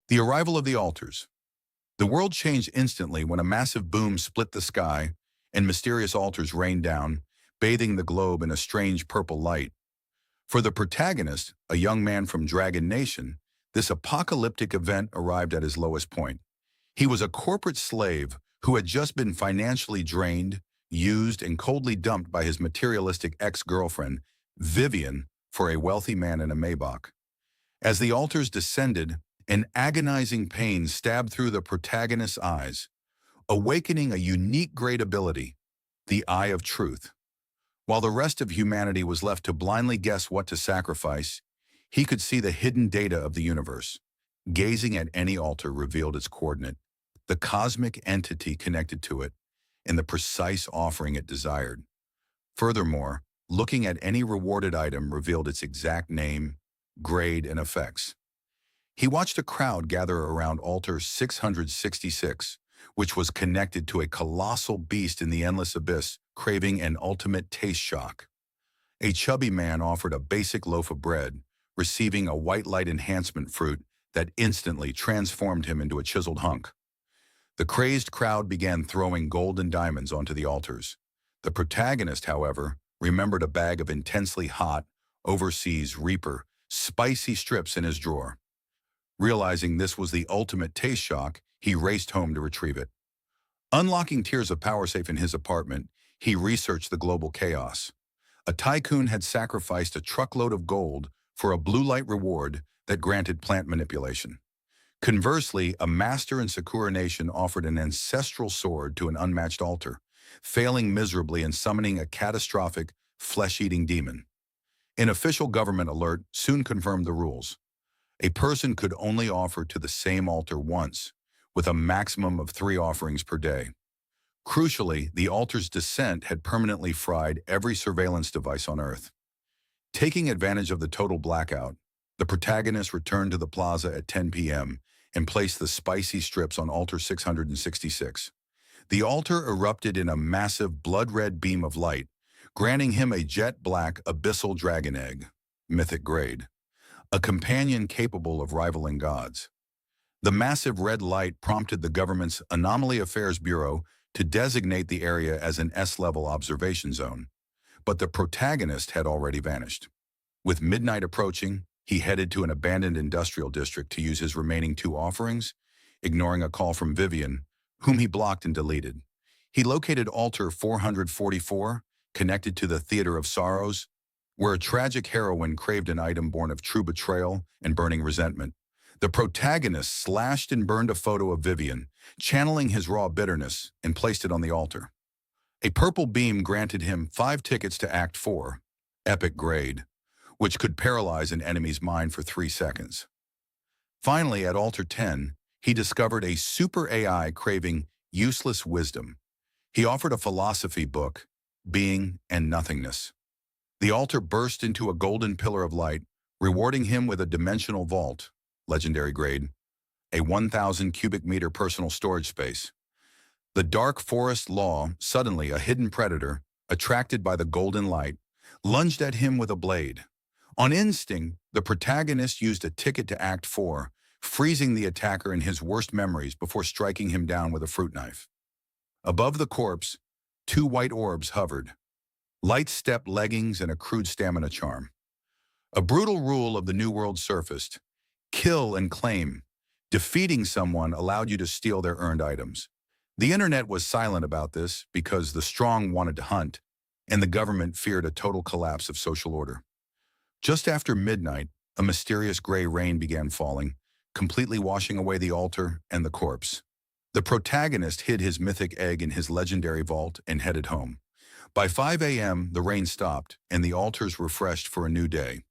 The arrival of the altars. The world changed instantly when a massive boom split the sky and mysterious altars rained down, bathing the globe in a strange purple light. For the protagonist, a young man from Dragon Nation, this apocalyptic event arrived at his lowest point. He was a corporate slave who had just been financially drained, used, and coldly dumped by his materialistic ex-girlfriend, Vivian, for a wealthy man in a Maybach. As the altars descended, an agonizing pain stabbed through the protagonist's eyes, awakening a unique great ability, the Eye of Truth. While the rest of humanity was left to blindly guess what to sacrifice, he could see the hidden data of the universe. Gazing at any altar revealed its coordinate, the cosmic entity connected to it, and the precise offering it desired. Furthermore, looking at any rewarded item revealed its exact name, grade, and effects. He watched a crowd gather around altar 666, which was connected to a colossal beast in the endless abyss, craving an ultimate taste shock. A chubby man offered a basic loaf of bread, receiving a white light enhancement fruit that instantly transformed him into a chiseled hunk. The crazed crowd began throwing gold and diamonds onto the altars. The protagonist, however, remembered a bag of intensely hot, overseas Reaper, spicy strips in his drawer. Realizing this was the ultimate taste shock, he raced home to retrieve it. Unlocking Tears of Power safe in his apartment, he researched the global chaos. A tycoon had sacrificed a truckload of gold for a blue light reward that granted plant manipulation. Conversely, a master in Sakura Nation offered an ancestral sword to an unmatched altar, failing miserably in summoning a catastrophic, flesh-eating demon. An official government alert soon confirmed the rules. A person could only offer to the same altar once, with a maximum of 3 offerings per day. Crucially, the altar's descent had permanently fried every surveillance device on Earth. Taking advantage of the total blackout, the protagonist returned to the plaza at 10 p.m. and placed the spicy strips on altar 666. The altar erupted in a massive blood-red beam of light, granting him a jet-black Abyssal Dragon Egg, Mythic-grade, a companion capable of rivaling gods. The massive red light prompted the government's Anomaly Affairs Bureau to designate the area as an S-level observation zone, but the protagonist had already vanished. With midnight approaching, he headed to an abandoned industrial district to use his remaining 2 offerings, ignoring a call from Vivian, whom he blocked and deleted. He located altar 444, connected to the Theater of Sorrows, where a tragic heroine craved an item born of true betrayal and burning resentment. The protagonist slashed and burned a photo of Vivian, channeling his raw bitterness, and placed it on the altar. A purple beam granted him 5 tickets to Act 4, Epic Grade, which could paralyze an enemy's mind for 3 seconds. Finally, at altar 10, he discovered a super AI craving useless wisdom. He offered a philosophy book, Being and Nothingness. The altar burst into a golden pillar of light, rewarding him with a dimensional vault, legendary grade, a 1,000 cubic meter personal storage space. The dark forest law, suddenly a hidden predator, attracted by the golden light, lunged at him with a blade. On instinct, the protagonist used a ticket to Act 4, freezing the attacker in his worst memories before striking him down with a fruit knife. Above the corpse, 2 white orbs hovered, light step leggings and a crude stamina charm. A brutal rule of the New World surfaced: kill and claim. Defeating someone allowed you to steal their earned items. The internet was silent about this because the strong wanted to hunt, and the government feared a total collapse of social order. Just after midnight, a mysterious gray rain began falling, completely washing away the altar and the corpse. The protagonist hid his mythic egg in his legendary vault and headed home. By 5 a.m., the rain stopped, and the altars refreshed for a new day.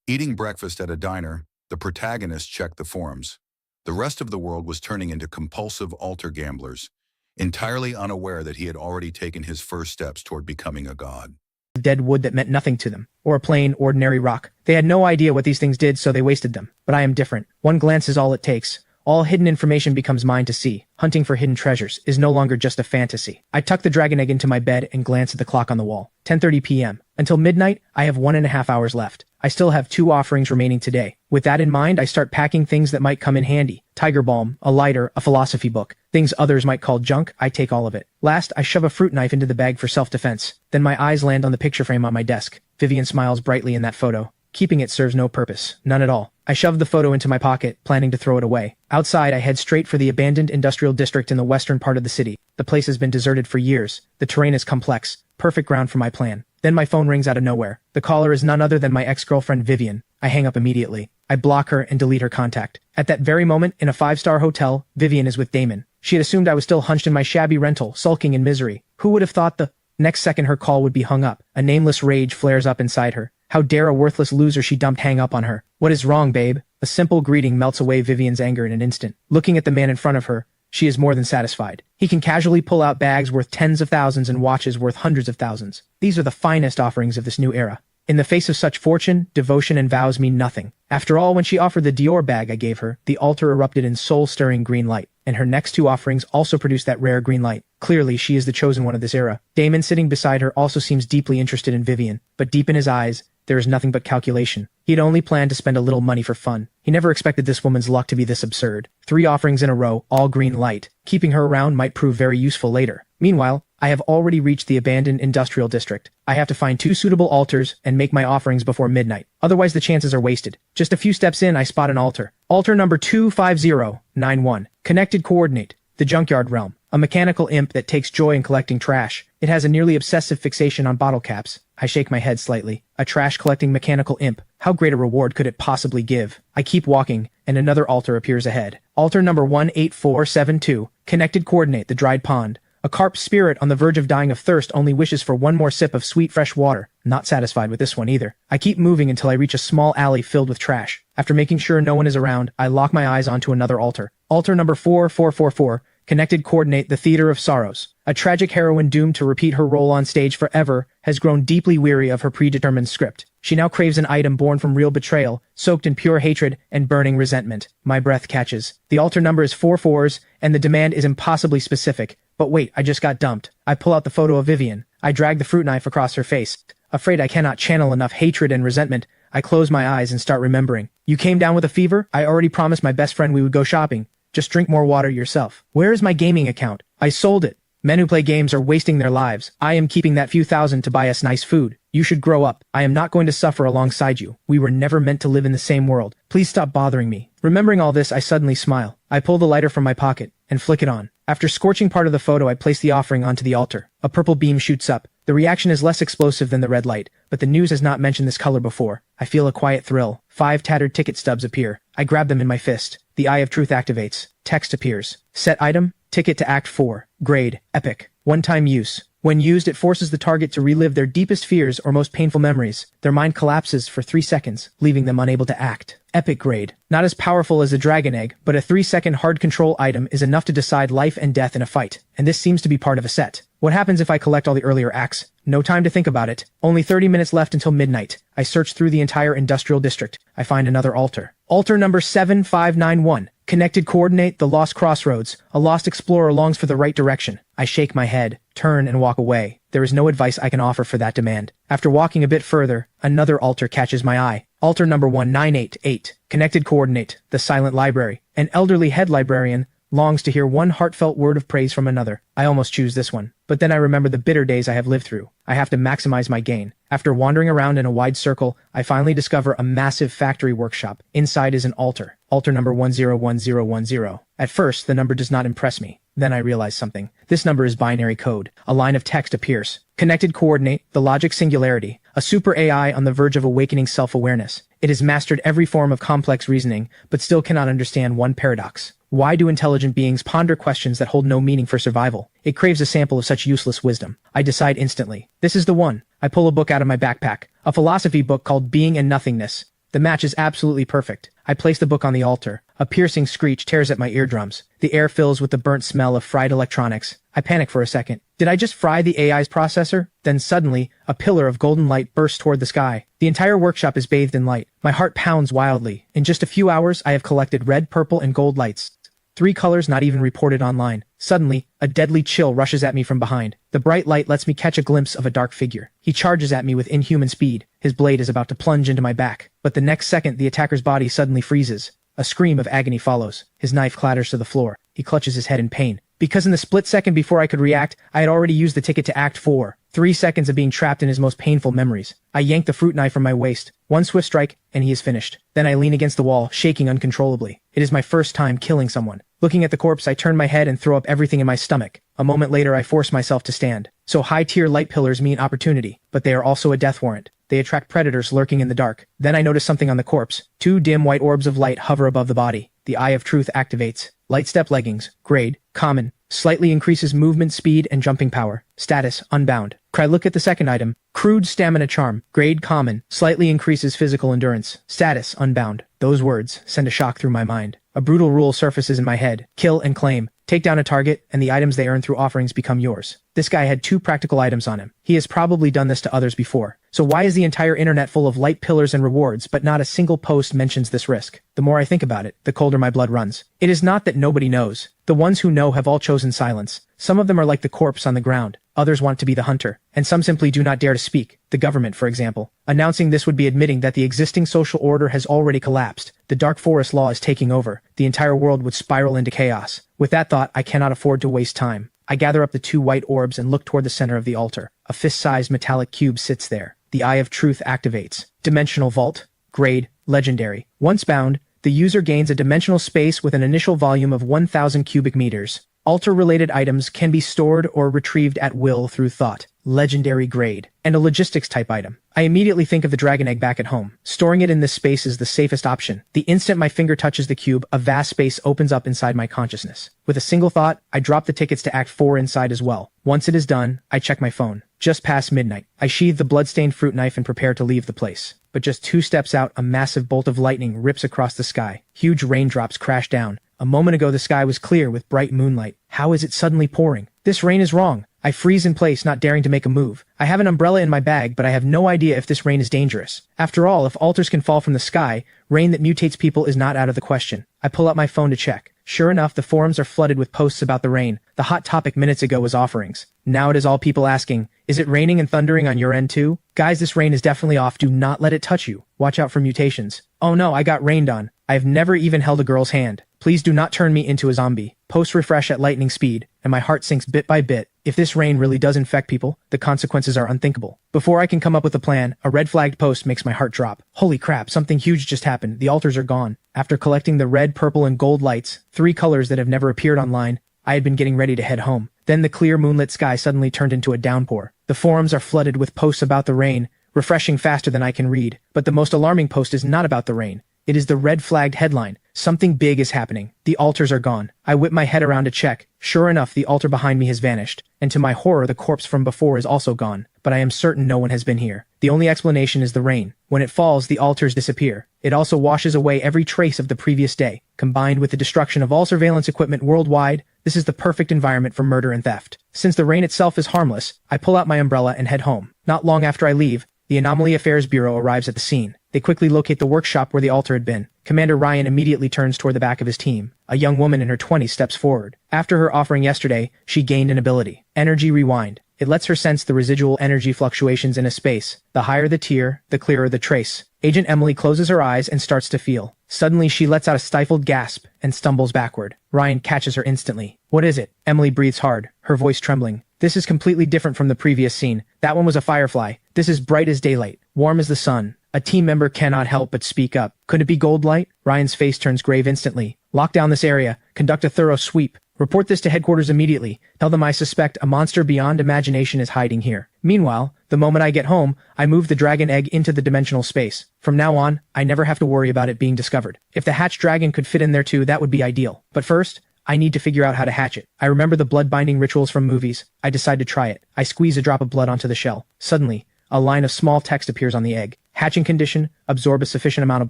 Eating breakfast at a diner, the protagonist checked the forums. The rest of the world was turning into compulsive altar gamblers, entirely unaware that he had already taken his first steps toward becoming a god. Dead wood that meant nothing to them, or a plain, ordinary rock. They had no idea what these things did, so they wasted them. But I am different. One glance is all it takes. All hidden information becomes mine to see. Hunting for hidden treasures is no longer just a fantasy. I tuck the dragon egg into my bed and glance at the clock on the wall. 10:30 p.m. Until midnight, I have 1.5 hours left. I still have 2 offerings remaining today. With that in mind, I start packing things that might come in handy. Tiger balm, a lighter, a philosophy book. Things others might call junk, I take all of it. Last, I shove a fruit knife into the bag for self-defense. Then my eyes land on the picture frame on my desk. Vivian smiles brightly in that photo. Keeping it serves no purpose. None at all. I shoved the photo into my pocket, planning to throw it away. Outside, I head straight for the abandoned industrial district in the western part of the city. The place has been deserted for years. The terrain is complex. Perfect ground for my plan. Then my phone rings out of nowhere. The caller is none other than my ex-girlfriend Vivian. I hang up immediately. I block her and delete her contact. At that very moment, in a 5-star hotel, Vivian is with Damon. She had assumed I was still hunched in my shabby rental, sulking in misery. Who would have thought the next second her call would be hung up? A nameless rage flares up inside her. How dare a worthless loser she dumped hang up on her? What is wrong, babe? A simple greeting melts away Vivian's anger in an instant. Looking at the man in front of her, she is more than satisfied. He can casually pull out bags worth tens of thousands and watches worth hundreds of thousands. These are the finest offerings of this new era. In the face of such fortune, devotion and vows mean nothing. After all, when she offered the Dior bag I gave her, the altar erupted in soul-stirring green light, and her next 2 offerings also produced that rare green light. Clearly, she is the chosen one of this era. Damon sitting beside her also seems deeply interested in Vivian, but deep in his eyes, there is nothing but calculation. He had only planned to spend a little money for fun. He never expected this woman's luck to be this absurd. 3 offerings in a row, all green light. Keeping her around might prove very useful later. Meanwhile, I have already reached the abandoned industrial district. I have to find 2 suitable altars and make my offerings before midnight. Otherwise the chances are wasted. Just a few steps in, I spot an altar. Altar number 25091. Connected coordinate. The junkyard realm. A mechanical imp that takes joy in collecting trash. It has a nearly obsessive fixation on bottle caps. I shake my head slightly. A trash-collecting mechanical imp. How great a reward could it possibly give? I keep walking, and another altar appears ahead. Altar number 18472. Connected coordinate. The dried pond. A carp spirit on the verge of dying of thirst only wishes for one more sip of sweet fresh water. Not satisfied with this one either. I keep moving until I reach a small alley filled with trash. After making sure no one is around, I lock my eyes onto another altar. Altar number 4444. Connected coordinate. The Theater of Sorrows. A tragic heroine doomed to repeat her role on stage forever has grown deeply weary of her predetermined script. She now craves an item born from real betrayal, soaked in pure hatred and burning resentment. My breath catches. The altar number is 4 4s, and the demand is impossibly specific. But wait, I just got dumped. I pull out the photo of Vivian. I drag the fruit knife across her face. Afraid I cannot channel enough hatred and resentment, I close my eyes and start remembering. You came down with a fever? I already promised my best friend we would go shopping. Just drink more water yourself. Where is my gaming account? I sold it. Men who play games are wasting their lives. I am keeping that few thousand to buy us nice food. You should grow up. I am not going to suffer alongside you. We were never meant to live in the same world. Please stop bothering me. Remembering all this, I suddenly smile. I pull the lighter from my pocket and flick it on. After scorching part of the photo, I place the offering onto the altar. A purple beam shoots up. The reaction is less explosive than the red light, but the news has not mentioned this color before. I feel a quiet thrill. 5 tattered ticket stubs appear. I grab them in my fist. The Eye of Truth activates. Text appears. Set item, ticket to Act 4. Grade, epic. One-time use. When used, it forces the target to relive their deepest fears or most painful memories. Their mind collapses for 3 seconds, leaving them unable to act. Epic grade. Not as powerful as the Dragon Egg, but a 3-second hard control item is enough to decide life and death in a fight, and this seems to be part of a set. What happens if I collect all the earlier acts? No time to think about it. Only 30 minutes left until midnight. I search through the entire industrial district. I find another altar. Altar number 7591. Connected coordinate. The Lost Crossroads. A lost explorer longs for the right direction. I shake my head, turn, and walk away. There is no advice I can offer for that demand. After walking a bit further, another altar catches my eye. Altar number 1988. Connected coordinate. The Silent Library. An elderly head librarian longs to hear one heartfelt word of praise from another. I almost choose this one. But then I remember the bitter days I have lived through. I have to maximize my gain. After wandering around in a wide circle, I finally discover a massive factory workshop. Inside is an altar. Altar number 101010. At first, the number does not impress me. Then I realize something. This number is binary code. A line of text appears. Connected coordinate. The Logic Singularity. A super AI on the verge of awakening self-awareness. It has mastered every form of complex reasoning, but still cannot understand one paradox. Why do intelligent beings ponder questions that hold no meaning for survival? It craves a sample of such useless wisdom. I decide instantly. This is the one. I pull a book out of my backpack. A philosophy book called Being and Nothingness. The match is absolutely perfect. I place the book on the altar. A piercing screech tears at my eardrums. The air fills with the burnt smell of fried electronics. I panic for a second. Did I just fry the AI's processor? Then suddenly, a pillar of golden light bursts toward the sky. The entire workshop is bathed in light. My heart pounds wildly. In just a few hours, I have collected red, purple, and gold lights. 3 colors not even reported online. Suddenly, a deadly chill rushes at me from behind. The bright light lets me catch a glimpse of a dark figure. He charges at me with inhuman speed. His blade is about to plunge into my back. But the next second, the attacker's body suddenly freezes. A scream of agony follows. His knife clatters to the floor. He clutches his head in pain. Because in the split second before I could react, I had already used the ticket to Act 4. 3 seconds of being trapped in his most painful memories. I yank the fruit knife from my waist. One swift strike, and he is finished. Then I lean against the wall, shaking uncontrollably. It is my first time killing someone. Looking at the corpse, I turn my head and throw up everything in my stomach. A moment later, I force myself to stand. So high-tier light pillars mean opportunity, but they are also a death warrant. They attract predators lurking in the dark. Then I notice something on the corpse. 2 dim white orbs of light hover above the body. The Eye of Truth activates. Light step leggings, grade, common. Slightly increases movement speed and jumping power. Status, unbound. I look at the second item. Crude stamina charm, grade common. Slightly increases physical endurance. Status, unbound. Those words send a shock through my mind. A brutal rule surfaces in my head. Kill and claim. Take down a target, and the items they earn through offerings become yours. This guy had 2 practical items on him. He has probably done this to others before. So why is the entire internet full of light pillars and rewards, but not a single post mentions this risk? The more I think about it, the colder my blood runs. It is not that nobody knows. The ones who know have all chosen silence. Some of them are like the corpse on the ground. Others want to be the hunter. And some simply do not dare to speak. The government, for example. Announcing this would be admitting that the existing social order has already collapsed. The Dark Forest law is taking over. The entire world would spiral into chaos. With that thought, I cannot afford to waste time. I gather up the 2 white orbs and look toward the center of the altar. A fist-sized metallic cube sits there. The Eye of Truth activates. Dimensional vault. Grade. Legendary. Once bound, the user gains a dimensional space with an initial volume of 1,000 cubic meters. Altar-related items can be stored or retrieved at will through thought. Legendary grade. And a logistics-type item. I immediately think of the dragon egg back at home. Storing it in this space is the safest option. The instant my finger touches the cube, a vast space opens up inside my consciousness. With a single thought, I drop the tickets to Act 4 inside as well. Once it is done, I check my phone. Just past midnight. I sheathe the blood-stained fruit knife and prepare to leave the place. But just 2 steps out, a massive bolt of lightning rips across the sky. Huge raindrops crash down. A moment ago the sky was clear with bright moonlight. How is it suddenly pouring? This rain is wrong. I freeze in place, not daring to make a move. I have an umbrella in my bag, but I have no idea if this rain is dangerous. After all, if altars can fall from the sky, rain that mutates people is not out of the question. I pull out my phone to check. Sure enough, the forums are flooded with posts about the rain. The hot topic minutes ago was offerings. Now it is all people asking, is it raining and thundering on your end too? Guys, this rain is definitely off. Do not let it touch you. Watch out for mutations. Oh no, I got rained on. I have never even held a girl's hand. Please do not turn me into a zombie. Post refresh at lightning speed, and my heart sinks bit by bit. If this rain really does infect people, the consequences are unthinkable. Before I can come up with a plan, a red flagged post makes my heart drop. Holy crap, something huge just happened. The altars are gone. After collecting the red, purple, and gold lights, 3 colors that have never appeared online, I had been getting ready to head home. Then the clear moonlit sky suddenly turned into a downpour. The forums are flooded with posts about the rain, refreshing faster than I can read. But the most alarming post is not about the rain. It is the red-flagged headline. Something big is happening. The altars are gone. I whip my head around to check. Sure enough, the altar behind me has vanished. And to my horror, the corpse from before is also gone. But I am certain no one has been here. The only explanation is the rain. When it falls, the altars disappear. It also washes away every trace of the previous day. Combined with the destruction of all surveillance equipment worldwide, this is the perfect environment for murder and theft. Since the rain itself is harmless, I pull out my umbrella and head home. Not long after I leave, the Anomaly Affairs Bureau arrives at the scene. They quickly locate the workshop where the altar had been. Commander Ryan immediately turns toward the back of his team. A young woman in her 20s steps forward. After her offering yesterday, she gained an ability. Energy Rewind. It lets her sense the residual energy fluctuations in a space. The higher the tier, the clearer the trace. Agent Emily closes her eyes and starts to feel. Suddenly she lets out a stifled gasp and stumbles backward. Ryan catches her instantly. What is it? Emily breathes hard, her voice trembling. This is completely different from the previous scene. That one was a firefly. This is bright as daylight, warm as the sun. A team member cannot help but speak up. Could it be gold light? Ryan's face turns grave instantly. Lock down this area. Conduct a thorough sweep. Report this to headquarters immediately. Tell them I suspect a monster beyond imagination is hiding here. Meanwhile, the moment I get home, I move the dragon egg into the dimensional space. From now on, I never have to worry about it being discovered. If the hatched dragon could fit in there too, that would be ideal. But first, I need to figure out how to hatch it. I remember the blood binding rituals from movies. I decide to try it. I squeeze a drop of blood onto the shell. Suddenly, a line of small text appears on the egg. Hatching condition, absorb a sufficient amount of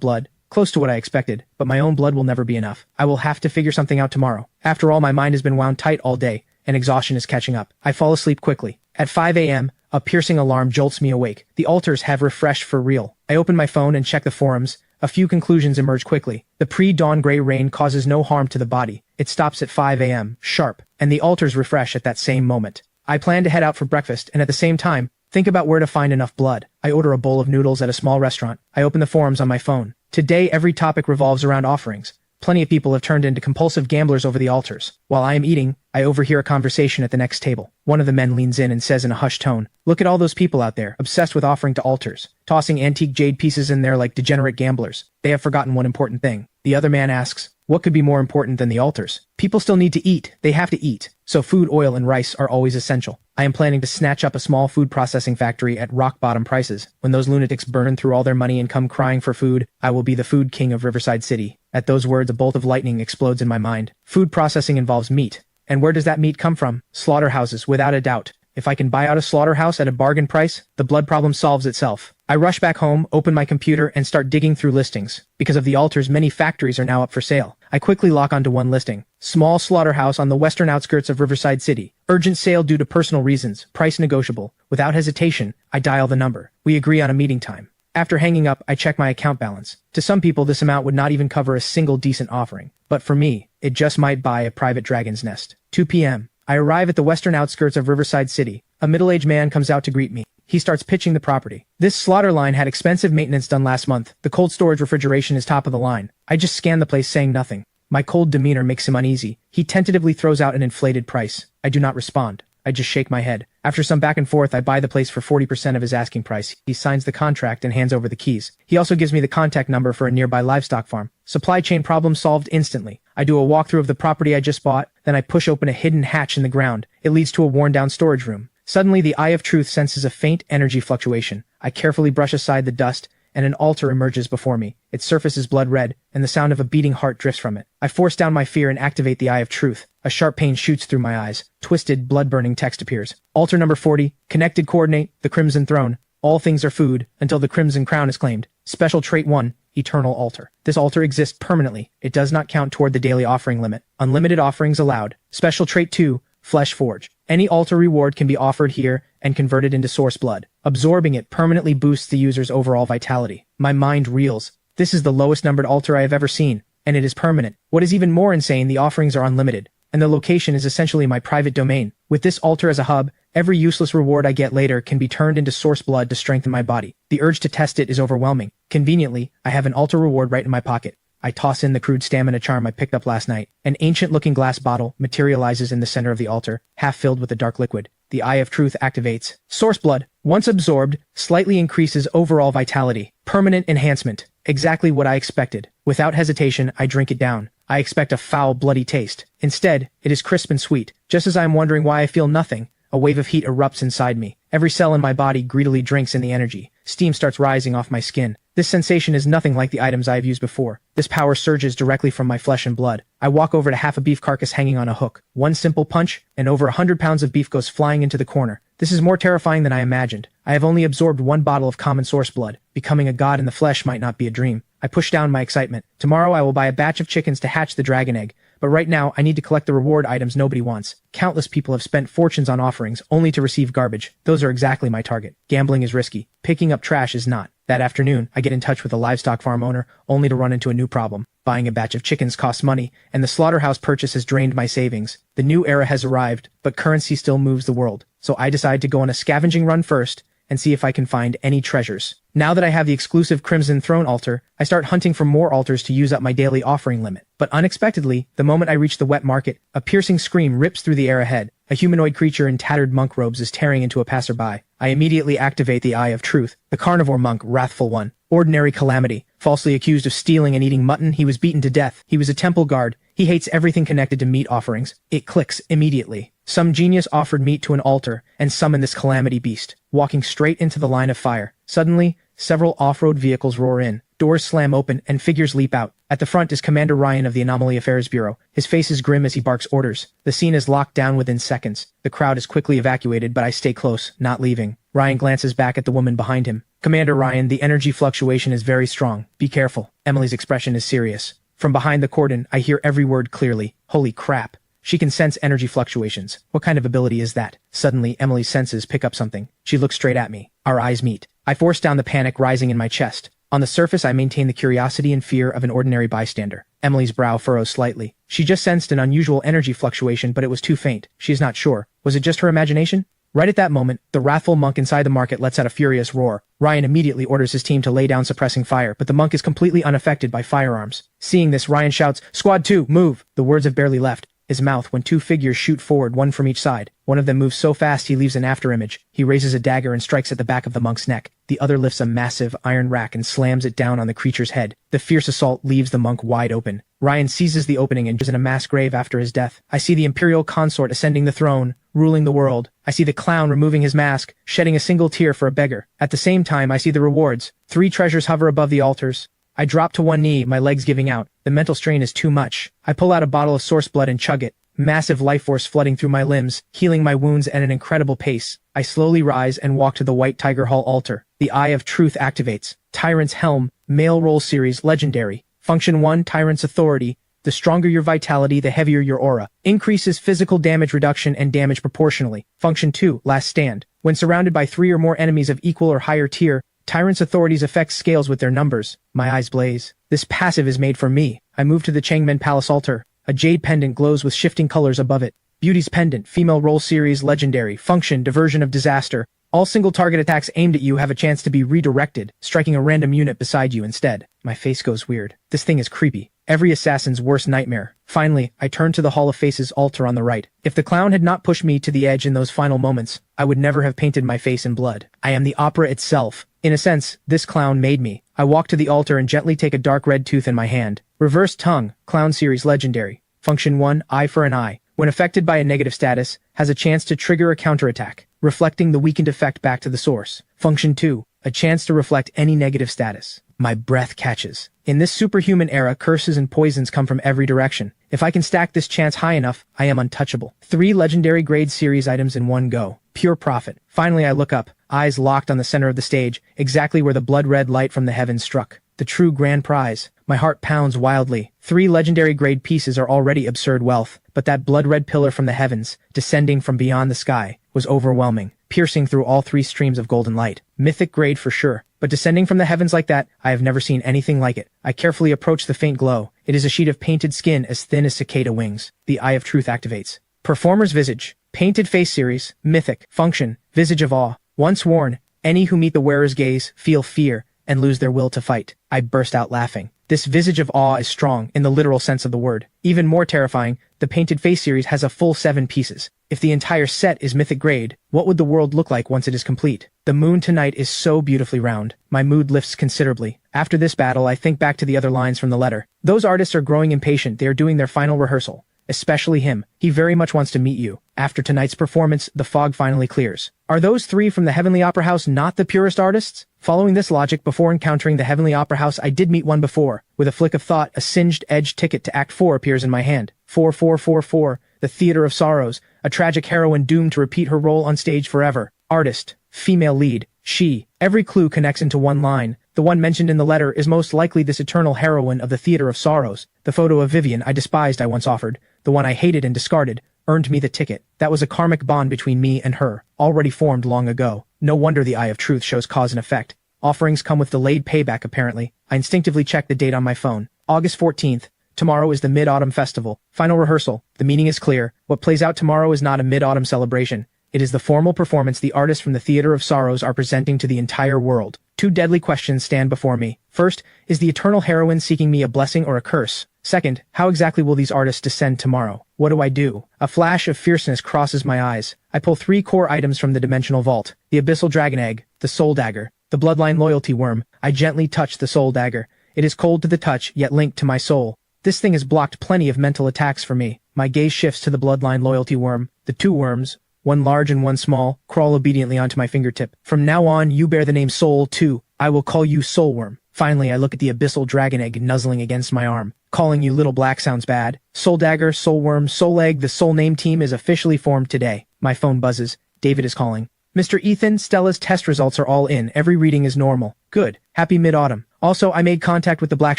blood. Close to what I expected, but my own blood will never be enough. I will have to figure something out tomorrow. After all, my mind has been wound tight all day, and exhaustion is catching up. I fall asleep quickly. At 5 a.m., a piercing alarm jolts me awake. The altars have refreshed for real. I open my phone and check the forums. A few conclusions emerge quickly. The pre-dawn gray rain causes no harm to the body. It stops at 5 a.m., sharp, and the altars refresh at that same moment. I plan to head out for breakfast and at the same time, think about where to find enough blood. I order a bowl of noodles at a small restaurant. I open the forums on my phone. Today every topic revolves around offerings. Plenty of people have turned into compulsive gamblers over the altars. While I am eating, I overhear a conversation at the next table. One of the men leans in and says in a hushed tone, "Look at all those people out there, obsessed with offering to altars, tossing antique jade pieces in there like degenerate gamblers. They have forgotten one important thing." The other man asks, "What could be more important than the altars?" People still need to eat. They have to eat. So food, oil, and rice are always essential. I am planning to snatch up a small food processing factory at rock-bottom prices. When those lunatics burn through all their money and come crying for food, I will be the food king of Riverside City. At those words, a bolt of lightning explodes in my mind. Food processing involves meat. And where does that meat come from? Slaughterhouses, without a doubt. If I can buy out a slaughterhouse at a bargain price, the blood problem solves itself. I rush back home, open my computer, and start digging through listings. Because of the altars, many factories are now up for sale. I quickly lock onto one listing. Small slaughterhouse on the western outskirts of Riverside City. Urgent sale due to personal reasons. Price negotiable. Without hesitation, I dial the number. We agree on a meeting time. After hanging up, I check my account balance. To some people, this amount would not even cover a single decent offering. But for me, it just might buy a private dragon's nest. 2 p.m. I arrive at the western outskirts of Riverside City. A middle-aged man comes out to greet me. He starts pitching the property. This slaughter line had expensive maintenance done last month. The cold storage refrigeration is top of the line. I just scan the place saying nothing. My cold demeanor makes him uneasy. He tentatively throws out an inflated price. I do not respond. I just shake my head. After some back and forth, I buy the place for 40% of his asking price. He signs the contract and hands over the keys. He also gives me the contact number for a nearby livestock farm. Supply chain problem solved instantly. I do a walkthrough of the property I just bought, then I push open a hidden hatch in the ground. It leads to a worn-down storage room. Suddenly, the Eye of Truth senses a faint energy fluctuation. I carefully brush aside the dust, and an altar emerges before me. Its surface is blood red, and the sound of a beating heart drifts from it. I force down my fear and activate the Eye of Truth. A sharp pain shoots through my eyes. Twisted, blood-burning text appears. Altar number 40, connected coordinate, the Crimson Throne. All things are food, until the Crimson Crown is claimed. Special trait 1, Eternal Altar. This altar exists permanently. It does not count toward the daily offering limit. Unlimited offerings allowed. Special trait 2, Flesh Forge. Any altar reward can be offered here and converted into source blood. Absorbing it permanently boosts the user's overall vitality. My mind reels. This is the lowest numbered altar I have ever seen, and it is permanent. What is even more insane, the offerings are unlimited, and the location is essentially my private domain. With this altar as a hub, every useless reward I get later can be turned into source blood to strengthen my body. The urge to test it is overwhelming. Conveniently, I have an altar reward right in my pocket. I toss in the crude stamina charm I picked up last night. An ancient-looking glass bottle materializes in the center of the altar, half filled with a dark liquid. The Eye of Truth activates. Source blood, once absorbed, slightly increases overall vitality. Permanent enhancement. Exactly what I expected. Without hesitation, I drink it down. I expect a foul, bloody taste. Instead, it is crisp and sweet. Just as I am wondering why I feel nothing, a wave of heat erupts inside me. Every cell in my body greedily drinks in the energy. Steam starts rising off my skin. This sensation is nothing like the items I have used before. This power surges directly from my flesh and blood. I walk over to half a beef carcass hanging on a hook. One simple punch, and over 100 pounds of beef goes flying into the corner. This is more terrifying than I imagined. I have only absorbed one bottle of common source blood. Becoming a god in the flesh might not be a dream. I push down my excitement. Tomorrow I will buy a batch of chickens to hatch the dragon egg. But right now, I need to collect the reward items nobody wants. Countless people have spent fortunes on offerings, only to receive garbage. Those are exactly my target. Gambling is risky. Picking up trash is not. That afternoon, I get in touch with a livestock farm owner, only to run into a new problem. Buying a batch of chickens costs money, and the slaughterhouse purchase has drained my savings. The new era has arrived, but currency still moves the world. So I decide to go on a scavenging run first, and see if I can find any treasures. Now that I have the exclusive Crimson Throne altar, I start hunting for more altars to use up my daily offering limit. But unexpectedly, the moment I reach the wet market, a piercing scream rips through the air ahead. A humanoid creature in tattered monk robes is tearing into a passerby. I immediately activate the Eye of Truth. The carnivore monk, Wrathful One. Ordinary calamity. Falsely accused of stealing and eating mutton, he was beaten to death. He was a temple guard. He hates everything connected to meat offerings. It clicks immediately. Some genius offered meat to an altar and summoned this calamity beast, walking straight into the line of fire. Suddenly, several off-road vehicles roar in. Doors slam open and figures leap out. At the front is Commander Ryan of the Anomaly Affairs Bureau. His face is grim as he barks orders. The scene is locked down within seconds. The crowd is quickly evacuated, but I stay close, not leaving. Ryan glances back at the woman behind him. Commander Ryan, the energy fluctuation is very strong. Be careful. Emily's expression is serious. From behind the cordon, I hear every word clearly. Holy crap. She can sense energy fluctuations. What kind of ability is that? Suddenly, Emily's senses pick up something. She looks straight at me. Our eyes meet. I force down the panic rising in my chest. On the surface, I maintain the curiosity and fear of an ordinary bystander. Emily's brow furrows slightly. She just sensed an unusual energy fluctuation, but it was too faint. She is not sure. Was it just her imagination? Right at that moment, the wrathful monk inside the market lets out a furious roar. Ryan immediately orders his team to lay down suppressing fire, but the monk is completely unaffected by firearms. Seeing this, Ryan shouts, "Squad 2, move!" The words have barely left his mouth when two figures shoot forward, one from each side. One of them moves so fast he leaves an afterimage. He raises a dagger and strikes at the back of the monk's neck. The other lifts a massive iron rack and slams it down on the creature's head. The fierce assault leaves the monk wide open. Ryan seizes the opening and is in a mass grave after his death. I see the imperial consort ascending the throne, ruling the world. I see the clown removing his mask, shedding a single tear for a beggar. At the same time, I see the rewards. 3 treasures hover above the altars. I drop to one knee, my legs giving out. The mental strain is too much. I pull out a bottle of source blood and chug it. Massive life force flooding through my limbs, healing my wounds at an incredible pace. I slowly rise and walk to the White Tiger Hall altar. The Eye of Truth activates. Tyrant's Helm, Male Roll Series, Legendary. Function 1, Tyrant's Authority. The stronger your vitality, the heavier your aura. Increases physical damage reduction and damage proportionally. Function 2, Last Stand. When surrounded by 3 or more enemies of equal or higher tier, Tyrant's Authority's effect scales with their numbers. My eyes blaze. This passive is made for me. I move to the Changmen Palace altar. A jade pendant glows with shifting colors above it. Beauty's Pendant, Female Roll Series, Legendary. Function, Diversion of Disaster. All single target attacks aimed at you have a chance to be redirected, striking a random unit beside you instead. My face goes weird. This thing is creepy. Every assassin's worst nightmare. Finally, I turn to the Hall of Faces altar on the right. If the clown had not pushed me to the edge in those final moments, I would never have painted my face in blood. I am the opera itself. In a sense, this clown made me. I walk to the altar and gently take a dark red tooth in my hand. Reverse Tongue, Clown Series, Legendary. Function 1, Eye for an Eye. When affected by a negative status, has a chance to trigger a counterattack, reflecting the weakened effect back to the source. Function 2, a chance to reflect any negative status. My breath catches. In this superhuman era, curses and poisons come from every direction. If I can stack this chance high enough, I am untouchable. 3 legendary grade series items in one go. Pure profit. Finally, I look up, eyes locked on the center of the stage, exactly where the blood-red light from the heavens struck. The true grand prize. My heart pounds wildly. 3 legendary grade pieces are already absurd wealth, but that blood-red pillar from the heavens, descending from beyond the sky, was overwhelming, piercing through all 3 streams of golden light. Mythic grade for sure, but descending from the heavens like that, I have never seen anything like it. I carefully approach the faint glow. It is a sheet of painted skin as thin as cicada wings. The Eye of Truth activates. Performer's Visage. Painted Face Series. Mythic. Function. Visage of Awe. Once worn, any who meet the wearer's gaze feel fear and lose their will to fight. I burst out laughing. This Visage of Awe is strong, in the literal sense of the word. Even more terrifying, the Painted Face series has a full 7 pieces. If the entire set is mythic grade, what would the world look like once it is complete? The moon tonight is so beautifully round. My mood lifts considerably. After this battle, I think back to the other lines from the letter. Those artists are growing impatient. They are doing their final rehearsal. Especially him. He very much wants to meet you. After tonight's performance, the fog finally clears. Are those 3 from the Heavenly Opera House not the purest artists? Following this logic, before encountering the Heavenly Opera House, I did meet one before. With a flick of thought, a singed edged ticket to Act 4 appears in my hand. 4444, the Theater of Sorrows, a tragic heroine doomed to repeat her role on stage forever. Artist, female lead, she. Every clue connects into one line. The one mentioned in the letter is most likely this eternal heroine of the Theater of Sorrows. The photo of Vivian I despised I once offered, the one I hated and discarded, earned me the ticket. That was a karmic bond between me and her, already formed long ago. No wonder the Eye of Truth shows cause and effect. Offerings come with delayed payback apparently. I instinctively check the date on my phone. August 14th. Tomorrow is the Mid-Autumn Festival. Final rehearsal. The meaning is clear. What plays out tomorrow is not a Mid-Autumn celebration. It is the formal performance the artists from the Theater of Sorrows are presenting to the entire world. 2 deadly questions stand before me. First, is the eternal heroine seeking me a blessing or a curse? Second, how exactly will these artists descend tomorrow? What do I do? A flash of fierceness crosses my eyes. I pull 3 core items from the dimensional vault. The Abyssal Dragon Egg, the Soul Dagger, the Bloodline Loyalty Worm. I gently touch the Soul Dagger. It is cold to the touch, yet linked to my soul. This thing has blocked plenty of mental attacks for me. My gaze shifts to the Bloodline Loyalty Worm. The 2 worms, one large and one small, crawl obediently onto my fingertip. From now on, you bear the name Soul too. I will call you Soul Worm. Finally, I look at the Abyssal Dragon Egg nuzzling against my arm. Calling you Little Black sounds bad. Soul Dagger, Soul Worm, Soul Egg, the Soul Name team is officially formed today. My phone buzzes. David is calling. Mr. Ethan, Stella's test results are all in. Every reading is normal. Good. Happy mid-autumn. Also, I made contact with the Black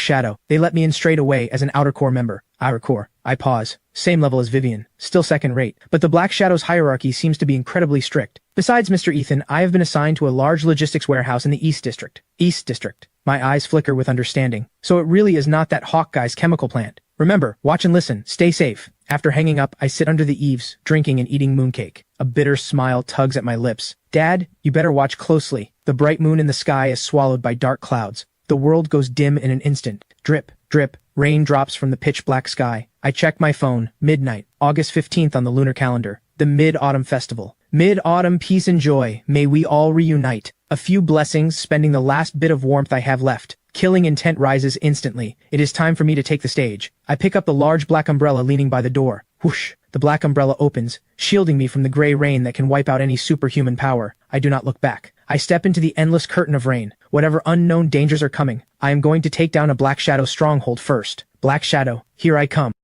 Shadow. They let me in straight away as an Outer Core member. Outer Core. I pause. Same level as Vivian. Still second rate. But the Black Shadow's hierarchy seems to be incredibly strict. Besides Mr. Ethan, I have been assigned to a large logistics warehouse in the East District. East District. My eyes flicker with understanding. So it really is not that hawk guy's chemical plant. Remember, watch and listen. Stay safe. After hanging up, I sit under the eaves, drinking and eating mooncake. A bitter smile tugs at my lips. Dad, you better watch closely. The bright moon in the sky is swallowed by dark clouds. The world goes dim in an instant. Drip, drip, rain drops from the pitch-black sky. I check my phone. Midnight, August 15th on the lunar calendar. The Mid-Autumn Festival. Mid-Autumn peace and joy. May we all reunite. A few blessings, spending the last bit of warmth I have left. Killing intent rises instantly. It is time for me to take the stage. I pick up the large black umbrella leaning by the door. Whoosh! The black umbrella opens, shielding me from the gray rain that can wipe out any superhuman power. I do not look back. I step into the endless curtain of rain. Whatever unknown dangers are coming, I am going to take down a Black Shadow stronghold first. Black Shadow, here I come.